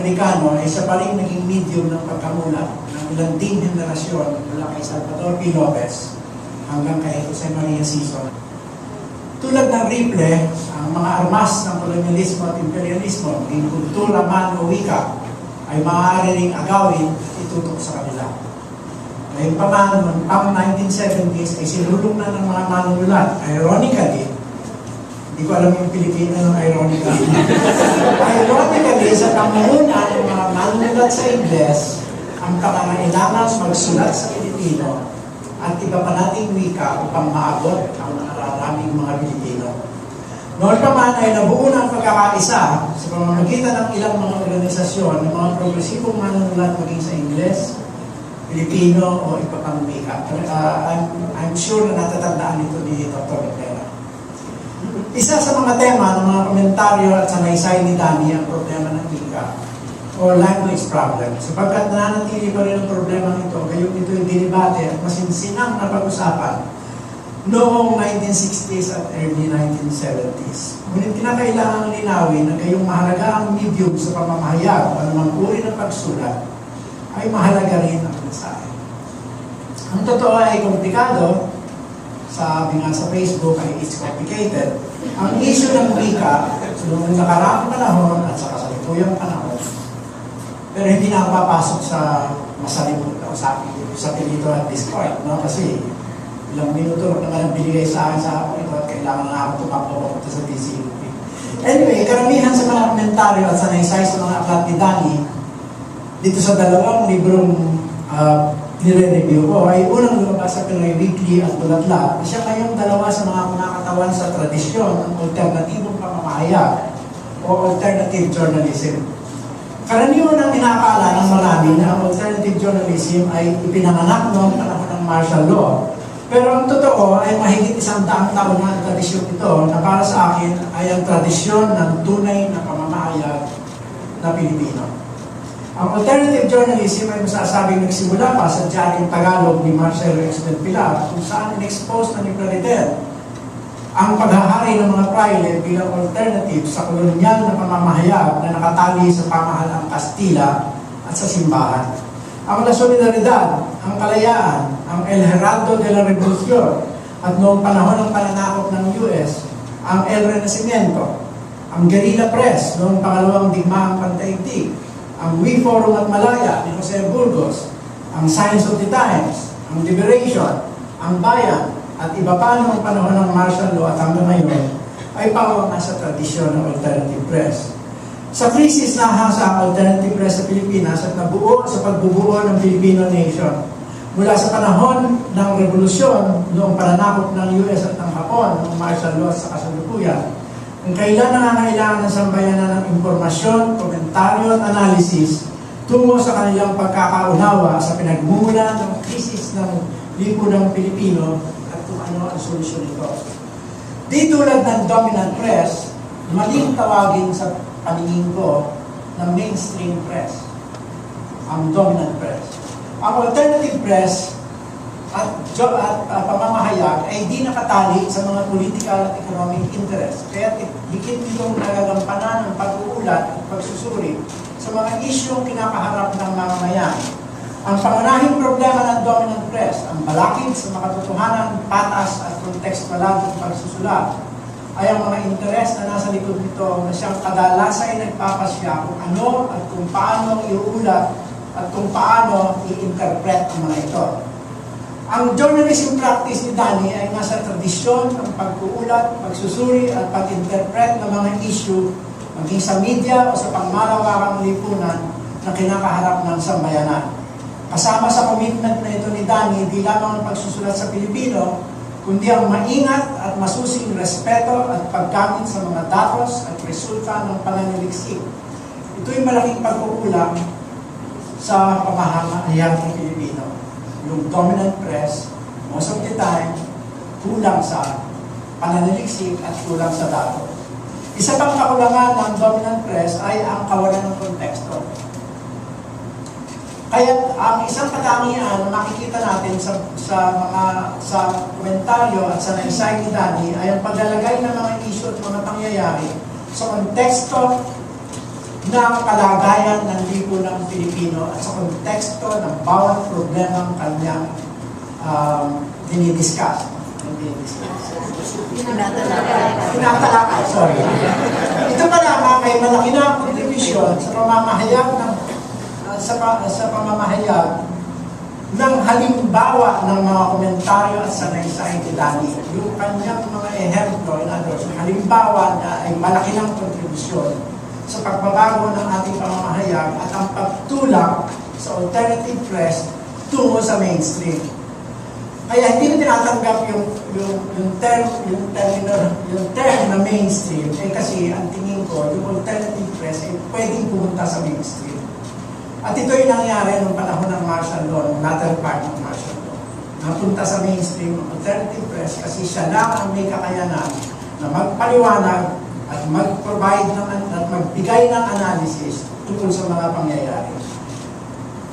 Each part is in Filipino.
Amerikano ay isa pa rin naging medium ng pagkamulat ng ilang ding henerasyon mula kay Salvador P. Lopez hanggang kay Jose Maria Sison. Tulad ng rifle, ang mga armas ng kolonyalismo at imperialismo, maging kultura man o wika, ay maaari ring agawin at itutok sa kanila. Ngayon pa man, noong pang 1970s ay sinulong na ng mga manunulat. Ironically, hindi ko alam yung Pilipino ng ironically. Ironically, sa kamuhunan ng mga manunulat sa Ingles, ang pangangailangan magsulat sa Pilipino at iba pa nating wika upang maabot ang nararaming mga Pilipino. Noon pa man ay nabuo ng pagkakaisa sa pamamagitan ng ilang mga organisasyon ng mga progresibong manunulat maging sa Ingles, Pilipino o iba pang wika. I'm sure na natatandaan ito ni Dr. Rivera. Isa sa mga tema ng mga komentaryo at sanaysay ni Danny ang problema ng wika o language problem. Sapagkat nananatili pa rin ang problema nito, gayon ito yung dinibate at masinsinang napag-usapan noong 1960s at early 1970s. Ngunit kinakailangan linawin na gayong mahalaga ang medium sa pamamahayag o anumang uri ng pagsulat, ay mahalaga rin ang mensahe. Ang totoo ay komplikado. Sabi nga sa Facebook ay it's complicated. Ang issue ng wika noong nakaraang panahon at sa kasalukuyang panahon, pero hindi na papasok sa masalimuot na usapin dito at this point, no? Kasi ilang minuto naman ang binigay sa akin sa hapon ito at kailangan na ako tumakbo sa DCUP. Anyway, karamihan sa mga komentaryo at sanaysay sa mga aklat ni Danny dito sa dalawang librong nire-review ko ay unang lumabas sa Pinoy Weekly at Tulatla. Siya ngayong dalawa sa mga kumakatawan sa tradisyon ng alternatibong pamamahayag o alternative journalism. Karaniwan ang inakala ng marami na ang alternative journalism ay ipinanganak noong panahon ng martial law. Pero ang totoo ay mahigit 100 taon na ang tradisyon ito na para sa akin ay ang tradisyon ng tunay na pamamahayag na Pilipino. Ang alternative journalism ay masasabing nagsimula pa sa Diaryong Tagalog ni Marcelo X. del Pilar kung saan in-expose na ni Claridel ang paghahari ng mga praile bilang alternative sa kolonyal na pamamahayag na nakatali sa pamahalang Kastila at sa simbahan. Ang La Solidaridad, ang Kalayaan, ang El Heraldo de la Revolucion at noong panahon ng pananakop ng US, ang El Renacimiento, ang Guerrilla Press noong pangalawang digmaang pandaigdig, ang We Forum at Malaya ni Jose Burgos, ang Signs of the Times, ang Liberation, ang Bayan, at iba pa noong panahon ng martial law at hanggang ngayon, ay pawang nasa tradisyon ng alternative press. Sa krisis nahasa ang alternative press sa Pilipinas at nabuo sa pagbubuo ng Filipino nation. Mula sa panahon ng revolusyon, noong pananakop ng US at ng Hapon, noong martial law sa kasalukuyan, kung kailan nangangailangan ng sambayanan ng impormasyon, komentaryo at analysis tungo sa kanilang pagkakaunawa sa pinagmumulan ng krisis ng lipunang Pilipino at kung ano ang solusyon nito. Di tulad ng dominant press, maling tawagin sa paningin ko, ng mainstream press, ang dominant press. Ang alternative press at pamamahayag ay di nakatali sa mga political at economic interest. Kaya higit nitong nagagampanan ng pag-uulat at pagsusuri sa mga isyong kinakaharap ng mamamayan. Ang pangunahing problema ng dominant press, ang balakid sa makatotohanan, patas at kontekstualadong pagsusulat, ay ang mga interes na nasa likod nito na siyang kadalasan ay nagpapasya kung ano at kung paano iuulat at kung paano i-interpret ang mga ito. Ang journalism practice ni Danny ay nasa tradisyon ng pag-uulat, pagsusuri at pag-interpret ng mga issue maging sa media o sa pangmalawakang lipunan na kinakaharap ng sambayanan. Kasama sa commitment na ito ni Danny, di lamang ang pagsusulat sa Pilipino, kundi ang maingat at masusing respeto at paggamit sa mga datos at resulta ng pananaliksik. Ito'y malaking pagkukulang sa pamahayag ng Pilipino. Yung dominant press, most of the time, kulang sa pananaliksik at kulang sa datos. Isa pang kakulangan ng dominant press ay ang kawalan ng konteksto. Kaya ang isang katangian na makikita natin sa komentaryo at sa naisay ni Danny ay ang paglalagay ng mga issue at mga pangyayari sa konteksto ng kalagayan ng lipunang Pilipino at sa konteksto ng bawat problemang kanyang dinidiscuss. Tinatalakay, sorry. Ito pa lamang ay malaki na kontribusyon sa pamamahayag ng sa pamamahayag ng halimbawa ng mga komentaryo at sanaysay ni Danny. Yung kanyang mga ehemplo, in other words, halimbawa na ay malaki ng kontribusyon sa pagbabago ng ating pamamahayag at ang pagtulak sa alternative press tungo sa mainstream. Kaya hindi na tinatanggap yung term na mainstream kasi ang tingin ko, yung alternative press ay pwedeng pumunta sa mainstream. At ito'y nangyari noong panahon ng martial law, ng latter part ng martial law. Napunta sa mainstream ng alternative press kasi siya lang ang may kakayanan na magpaliwanag at mag-provide at magbigay ng analysis tungkol sa mga pangyayari.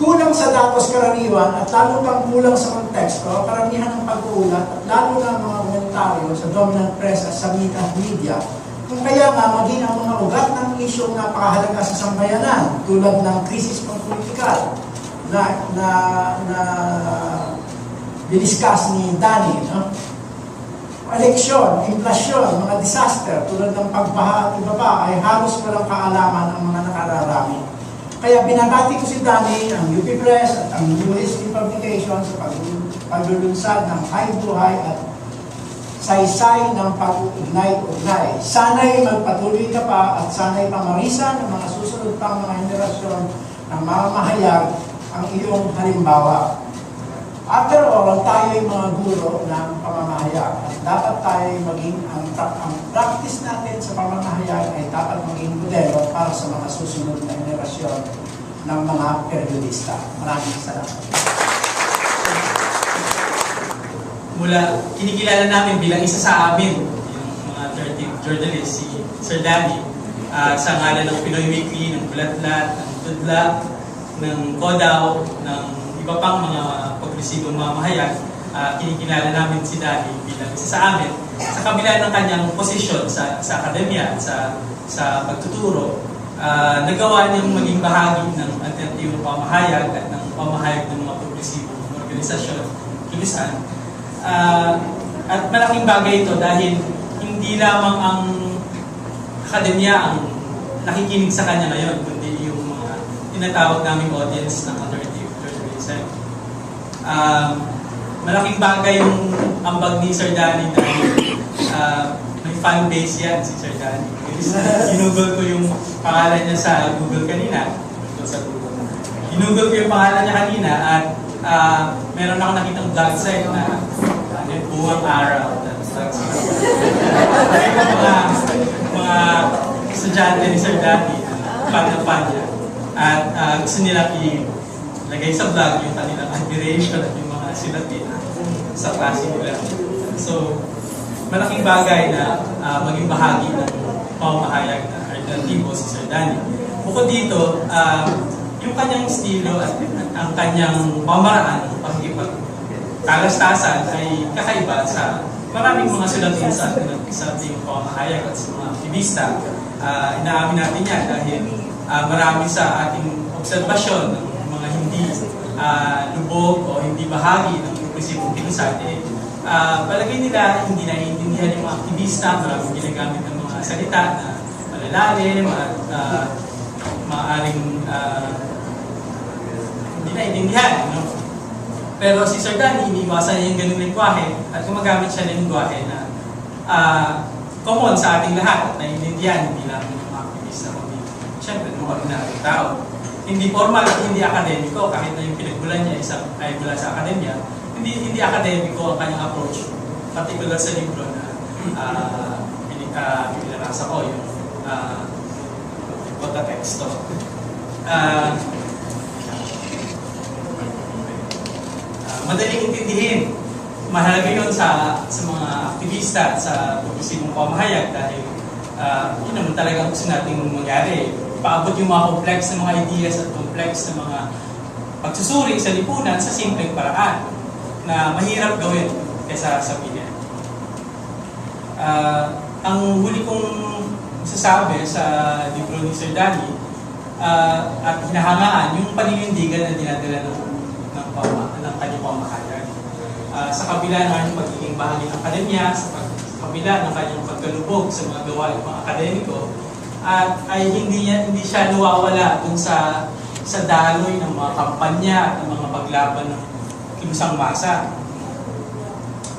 Kulang sa datos karaniwan at lalo pang kulang sa konteksto, karamihan ng pag-uulat at lalo na mga komentaryo sa dominant press at sa media. Kung kaya nga maging ang mga ugat ng isyong napakahalaga sa sambayanan tulad ng krisis pang-politikal na diniscuss ni Danny, no? Eleksyon, inflasyon, mga disaster tulad ng pagbaha at iba pa ay halos walang kaalaman ang mga nakararami. Kaya binabati ko si Danny, ang UP Press at ang UST Publications sa paglulunsad ng buhay at saysay ng pag-ugnay-ugnay. Sana'y magpatuloy ka pa at sana'y pamarisan ng mga susunod pang mga henerasyon ng mamamahayag ang iyong halimbawa. After all, tayo'y mga guro ng pamamahayag at dapat tayo'y maging ang practice natin sa pamamahayag ay dapat maging modelo para sa mga susunod na henerasyon ng mga periodista. Maraming salamat. Mula, kinikilala namin bilang isa sa amin, yung mga 30 journalists, si Sir Danny, sa ngalan ng Pinoy Weekly, ng Bulatlat, ng Tudla, ng Kodaw, ng iba pang mga progresibong mamahayag, kinikilala namin si Danny bilang isa sa amin. Sa kabila ng kanyang posisyon sa akademya, sa pagtuturo, nagawa niyang maging bahagi ng alternatibong pamahayag at ng pamahayag ng mga progresibong organisasyon, tulisan. At malaking bagay ito dahil hindi lamang ang akademya ang nakikinig sa kanya ngayon, kundi yung mga tinatawag naming audience ng alternative journalism. Malaking bagay yung ambag ni Sir Danny dahil may fan base yan si Sir Danny. Ginugol ko yung pangalan niya sa Google kanina. Ginugol ko yung pangalan niya kanina at meron ako nakitang blog site na buwang araw. Mga estudyante ni Sir Danny, fan niya. At gusto nila ilagay sa blog yung kanilang admiration at yung mga sinatin sa klase nila. So, malaking bagay na maging bahagi ng pamahayag na legislatibo, si Sir Danny. Bukod dito, yung kanyang estilo at ang kanyang pamaraan ng pakikipagtalastasan ay kakaiba sa maraming mga sulatin sa ating pamahayag at sa mga aktivista. Inaamin natin yan dahil marami sa ating obserbasyon ng mga hindi lubog o hindi bahagi ng prinsipong kilusad, palagay nila hindi naiintindihan yung mga aktivista, maraming ginagamit ng mga salita na malalalim at maaaring hindi naiintindihan. No? Pero si Sir Danny, iniiwasan niya yung ganung lingwahe at gumagamit siya ng lingwahe na common sa ating lahat at naiintindihan, hindi lang ng mga aktivista, kundi siyempre ng ordinaryong tao. Hindi formal at hindi akademiko, kahit na yung pinagmulan niya ay mula sa akademya, hindi akademiko ang kanyang approach, particular sa libro na pinanasa ko, yung Bota Texto. Madaling intindihin. Mahalaga yun sa mga aktivista at sa progresibong pamahayag dahil yun naman talaga gusto natin mangyari. Paabot yung mga complex na mga ideas at complex na mga pagsusuri sa lipunan sa simpleng paraan na mahirap gawin kaysa sabihin. Ang huli kong masasabi sa libro ni Sir Danny at hinahangaan yung paninindigan na dinadala ng kanyang pamahayag. Sa kabila ng pagiging bahagi ng akademya, sa kabila ng kanyang pagkalubog sa mga gawain mga akademiko, at ay hindi siya nawawala dun sa daloy ng mga kampanya at ng mga paglaban ng kilusang masa.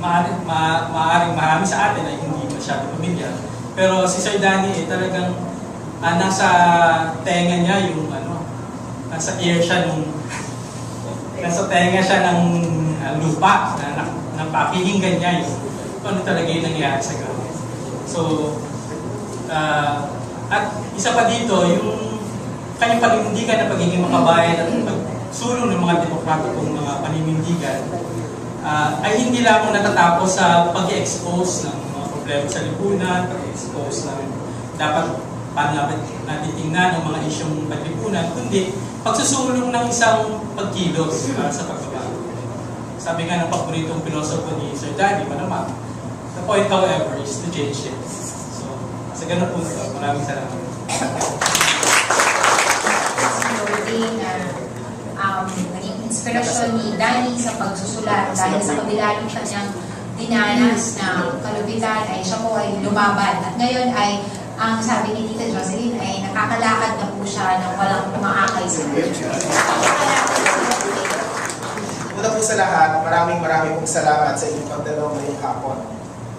Maaaring marami sa atin ay hindi masyado pamilyar. Pero si Sir Danny talagang nasa tenga niya yung nasa ear siya nasa tenga siya ng lupa na pakikinggan niya yung ano talaga yung nangyayari sa ground. So, at isa pa dito, yung kanyang paninindigan na pagiging makabayan at pagsulong ng mga demokratikong mga paninindigan ay hindi lamang natatapos sa pag-expose ng mga problema sa lipunan, pag-expose ng dapat paano natin tingnan ng mga isyong panlipunan, kundi pagsusulong ng isang pagkilos sa pagbabago. Sabi nga ng paboritong pilosofo ni Sir Danny, malamang, the point however is to change it. So, sa ganun po ito, maraming salamat. Naging inspirasyon ni Danny sa pagsusulat dahil sa kabila ng kanyang dinanas na kalubitan ay siya po ay lumaban. At ngayon ay ang sabi ni Tita Jocelyn ay nakakalakad na po siya ng walang umaakay sa kanya. Una po sa lahat, maraming pong salamat sa inyong pagdalaw ngayong hapon.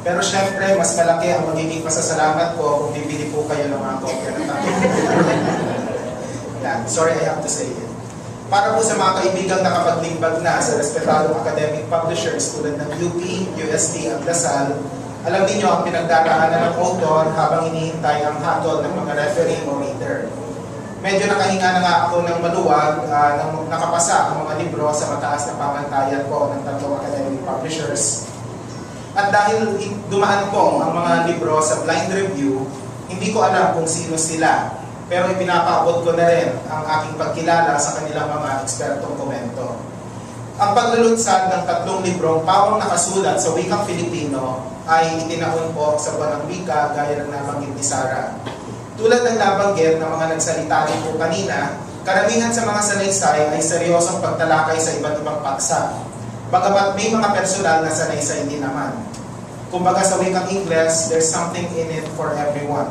Pero syempre, mas malaki ang magiging pasasalamat ko kung bibili po kayo ng mga kopya ng yeah, sorry, I have to say it. Para po sa mga kaibigang nakapaglimbag na sa respetadong academic publishers tulad ng UP, UST at LaSalle, alam niyo ang pinagdaraanan ng author habang hinihintay ang hatol ng mga referee o reader. Medyo nakahinga na nga ako ng maluwag nang nakapasa ang mga libro sa mataas na pamantayan po ng tatlong academic publishers. At dahil dumaan po ang mga libro sa blind review, hindi ko alam kung sino sila. Pero ipinapaabot ko na rin ang aking pagkilala sa kanilang mga ekspertong komento. Ang paglulunsad ng tatlong librong pawang nakasulat sa wikang Filipino ay itinaon po sa buwan ng wika gaya ng nabanggit ni Sarah. Tulad ng nabanggit ng mga nagsalita rin po kanina, karamihan sa mga salaysay ay seryosong pagtalakay sa iba't ibang paksa. Bagamat may mga personal na salaysay din naman. Kumbaga sa wikang Ingles, there's something in it for everyone.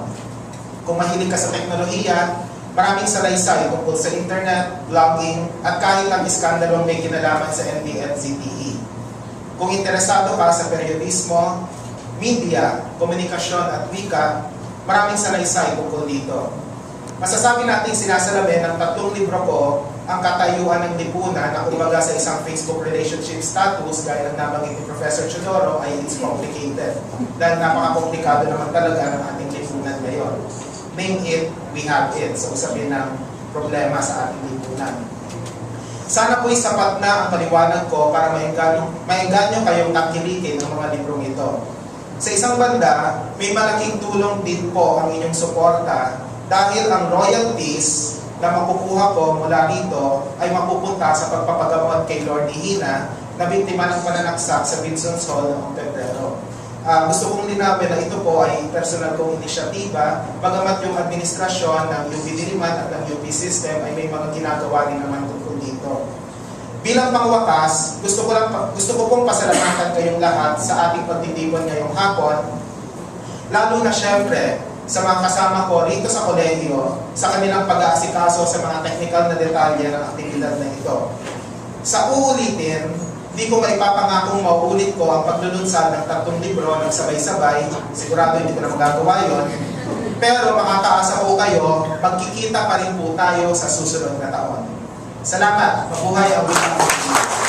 Kung mahilig ka sa teknolohiya, maraming salaysay tungkol sa internet, blogging, at kahit ang iskandalong may kinalaman sa NBN ZTE. Kung interesado ka sa periodismo, media, komunikasyon at wika, maraming salaysay tungkol dito. Masasabi nating sinasalamin ng tatlong libro ko ang katayuan ng lipunan na kumbaga sa isang Facebook relationship status gaya ng nabanggit ni Professor Chodoro ay it's complicated. Dahil napaka-komplikado naman talaga ng ating lipunan ngayon. Name it, we have it. So usapin ng problema sa ating lipunan. Sana po'y sapat na ang paliwanag ko para maengganyo kayong takilikin ng mga librong ito. Sa isang banda, may malaking tulong din po ang inyong suporta dahil ang royalties na makukuha ko mula rito ay mapupunta sa pagpapagamot kay Lord Hina na biktima ng pananaksak sa Vincent's Hall noong Pebrero. Gusto kong linawin na ito po ay personal kong inisyatiba, bagamat yung administrasyon ng UP Diliman at ng UP System ay may mga ginagawa rin naman tungkol dito. Bilang pangwakas, gusto ko pong pasalamatan kayong lahat sa ating pagtitipon ngayong hapon, lalo na syempre sa mga kasama ko rito sa kolehiyo sa kanilang pag-aasikaso sa mga technical na detalye ng aktibidad na ito. Sa uulitin, di ko maipapangakong mauulit ko ang paglulunsad ng 3 libro ng sabay-sabay, sigurado hindi ko na magagawa yon. Pero makakaasa ko kayo, magkikita pa rin po tayo sa susunod na taon. Salamat! Mabuhay ang wikang Pilipino.